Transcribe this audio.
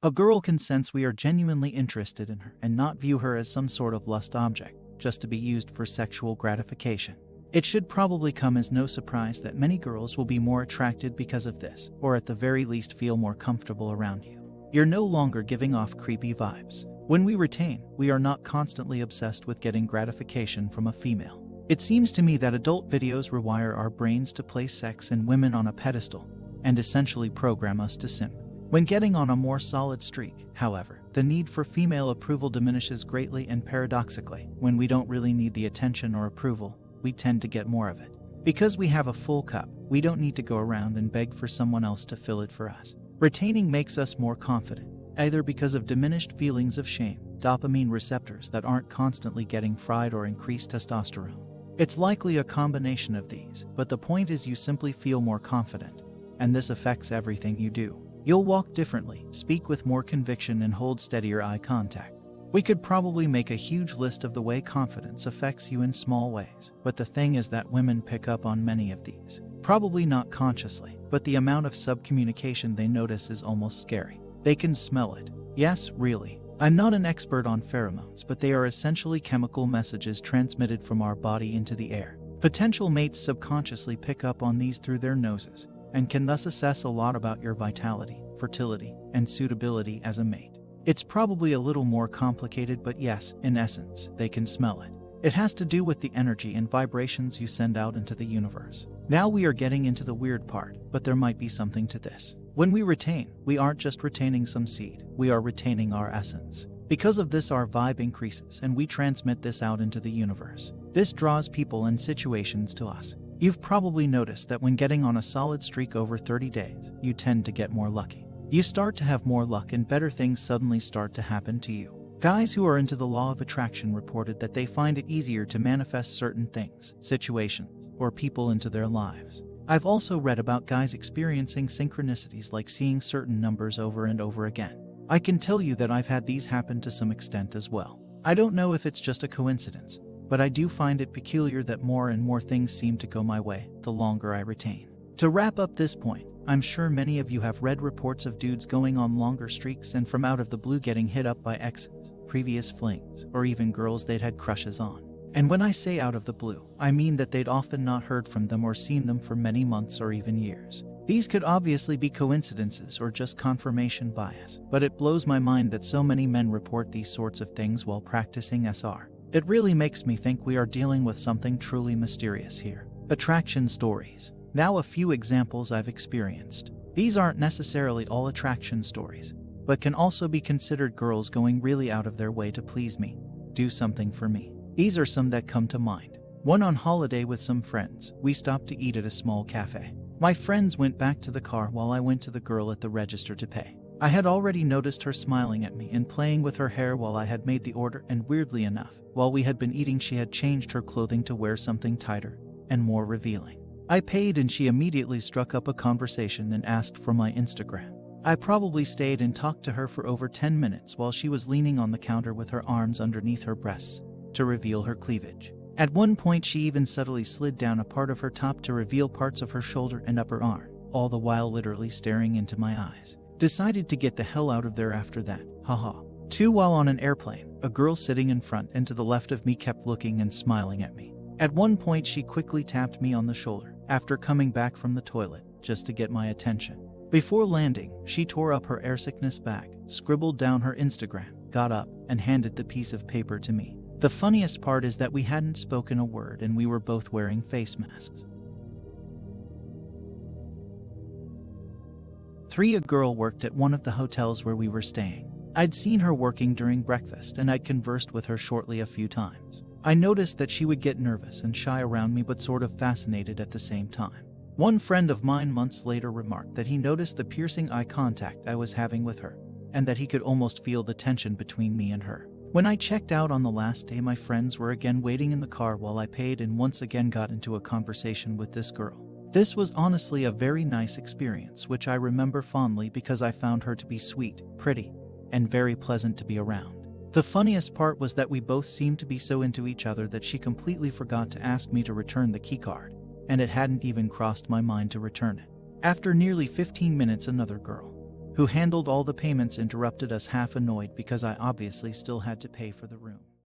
A girl can sense we are genuinely interested in her and not view her as some sort of lust object, just to be used for sexual gratification. It should probably come as no surprise that many girls will be more attracted because of this, or at the very least feel more comfortable around you. You're no longer giving off creepy vibes. When we retain, we are not constantly obsessed with getting gratification from a female. It seems to me that adult videos rewire our brains to place sex and women on a pedestal, and essentially program us to simp. When getting on a more solid streak, however, the need for female approval diminishes greatly, and paradoxically, when we don't really need the attention or approval, we tend to get more of it. Because we have a full cup, we don't need to go around and beg for someone else to fill it for us. Retaining makes us more confident, either because of diminished feelings of shame, dopamine receptors that aren't constantly getting fried, or increased testosterone. It's likely a combination of these, but the point is you simply feel more confident, and this affects everything you do. You'll walk differently, speak with more conviction, and hold steadier eye contact. We could probably make a huge list of the way confidence affects you in small ways, but the thing is that women pick up on many of these. Probably not consciously, but the amount of subcommunication they notice is almost scary. They can smell it. Yes, really. I'm not an expert on pheromones, but they are essentially chemical messages transmitted from our body into the air. Potential mates subconsciously pick up on these through their noses, and can thus assess a lot about your vitality, fertility, and suitability as a mate. It's probably a little more complicated, but yes, in essence, they can smell it. It has to do with the energy and vibrations you send out into the universe. Now we are getting into the weird part, but there might be something to this. When we retain, we aren't just retaining some seed, we are retaining our essence. Because of this, our vibe increases, and we transmit this out into the universe. This draws people and situations to us. You've probably noticed that when getting on a solid streak over 30 days, you tend to get more lucky. You start to have more luck, and better things suddenly start to happen to you. Guys who are into the law of attraction reported that they find it easier to manifest certain things, situations, or people into their lives. I've also read about guys experiencing synchronicities, like seeing certain numbers over and over again. I can tell you that I've had these happen to some extent as well. I don't know if it's just a coincidence, but I do find it peculiar that more and more things seem to go my way the longer I retain. To wrap up this point, I'm sure many of you have read reports of dudes going on longer streaks and from out of the blue getting hit up by exes, previous flings, or even girls they'd had crushes on. And when I say out of the blue, I mean that they'd often not heard from them or seen them for many months or even years. These could obviously be coincidences or just confirmation bias, but it blows my mind that so many men report these sorts of things while practicing SR. It really makes me think we are dealing with something truly mysterious here. Attraction stories. Now a few examples I've experienced. These aren't necessarily all attraction stories, but can also be considered girls going really out of their way to please me, do something for me. These are some that come to mind. One on holiday with some friends, we stopped to eat at a small cafe. My friends went back to the car while I went to the girl at the register to pay. I had already noticed her smiling at me and playing with her hair while I had made the order, and weirdly enough, while we had been eating, she had changed her clothing to wear something tighter and more revealing. I paid, and she immediately struck up a conversation and asked for my Instagram. I probably stayed and talked to her for over 10 minutes while she was leaning on the counter with her arms underneath her breasts to reveal her cleavage. At one point, she even subtly slid down a part of her top to reveal parts of her shoulder and upper arm, all the while literally staring into my eyes. Decided to get the hell out of there after that, haha. 2. While on an airplane, a girl sitting in front and to the left of me kept looking and smiling at me. At one point, she quickly tapped me on the shoulder after coming back from the toilet, just to get my attention. Before landing, she tore up her airsickness bag, scribbled down her Instagram, got up, and handed the piece of paper to me. The funniest part is that we hadn't spoken a word and we were both wearing face masks. 3. A girl worked at one of the hotels where we were staying. I'd seen her working during breakfast and I'd conversed with her shortly a few times. I noticed that she would get nervous and shy around me, but sort of fascinated at the same time. One friend of mine months later remarked that he noticed the piercing eye contact I was having with her, and that he could almost feel the tension between me and her. When I checked out on the last day, my friends were again waiting in the car while I paid and once again got into a conversation with this girl. This was honestly a very nice experience, which I remember fondly because I found her to be sweet, pretty, and very pleasant to be around. The funniest part was that we both seemed to be so into each other that she completely forgot to ask me to return the keycard, and it hadn't even crossed my mind to return it. After nearly 15 minutes, another girl who handled all the payments, interrupted us, half annoyed because I obviously still had to pay for the room.